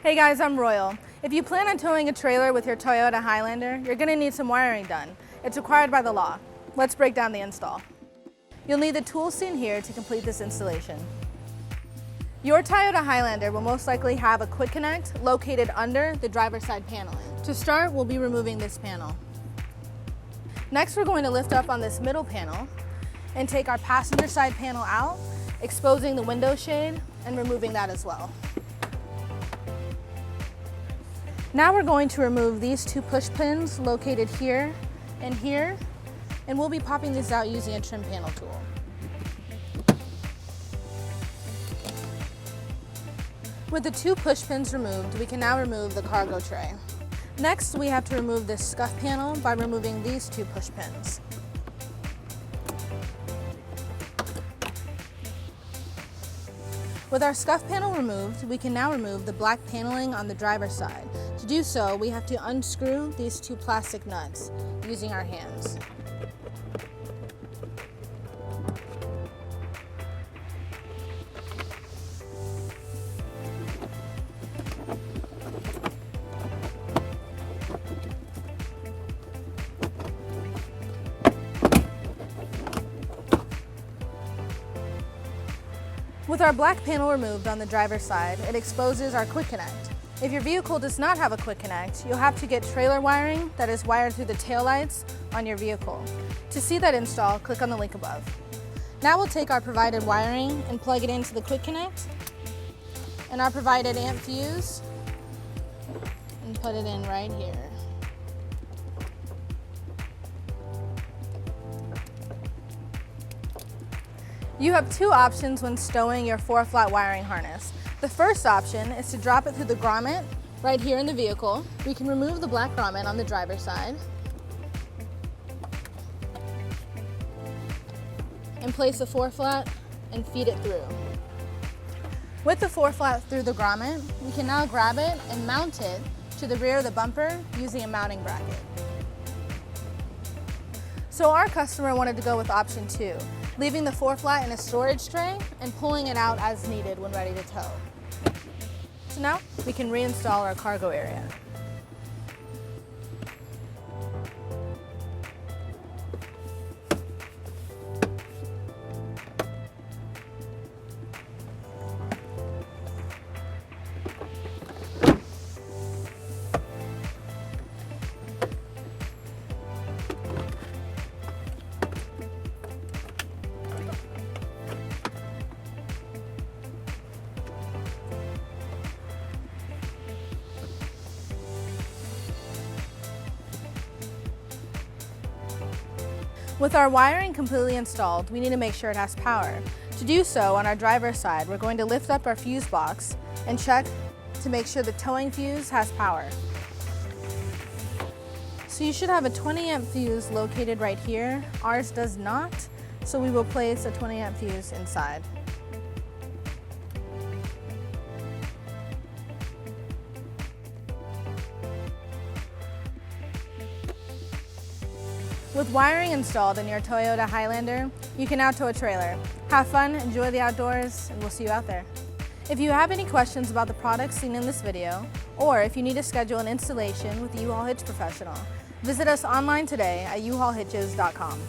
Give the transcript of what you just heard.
Hey guys, I'm Royal. If you plan on towing a trailer with your Toyota Highlander, you're going to need some wiring done. It's required by the law. Let's break down the install. You'll need the tools seen here to complete this installation. Your Toyota Highlander will most likely have a quick connect located under the driver's side paneling. To start, we'll be removing this panel. Next, we're going to lift up on this middle panel and take our passenger side panel out, exposing the window shade and removing that as well. Now we're going to remove these two push pins located here, and we'll be popping these out using a trim panel tool. With the two push pins removed, we can now remove the cargo tray. Next, we have to remove this scuff panel by removing these two push pins. With our scuff panel removed, we can now remove the black paneling on the driver's side. To do so, we have to unscrew these two plastic nuts using our hands. With our black panel removed on the driver's side, it exposes our quick connect. If your vehicle does not have a quick connect, you'll have to get trailer wiring that is wired through the taillights on your vehicle. To see that install, click on the link above. Now we'll take our provided wiring and plug it into the quick connect and our provided amp fuse and put it in right here. You have two options when stowing your 4-flat wiring harness. The first option is to drop it through the grommet right here in the vehicle. We can remove the black grommet on the driver's side and place the 4-flat and feed it through. With the 4-flat through the grommet, we can now grab it and mount it to the rear of the bumper using a mounting bracket. So our customer wanted to go with option 2, leaving the 4-flat in a storage tray and pulling it out as needed when ready to tow. So now we can reinstall our cargo area. With our wiring completely installed, we need to make sure it has power. To do so, on our driver's side, we're going to lift up our fuse box and check to make sure the towing fuse has power. So you should have a 20 amp fuse located right here. Ours does not, so we will place a 20 amp fuse inside. With wiring installed in your Toyota Highlander, you can now tow a trailer. Have fun, enjoy the outdoors, and we'll see you out there. If you have any questions about the products seen in this video, or if you need to schedule an installation with the U-Haul Hitch Professional, visit us online today at uhaulhitches.com.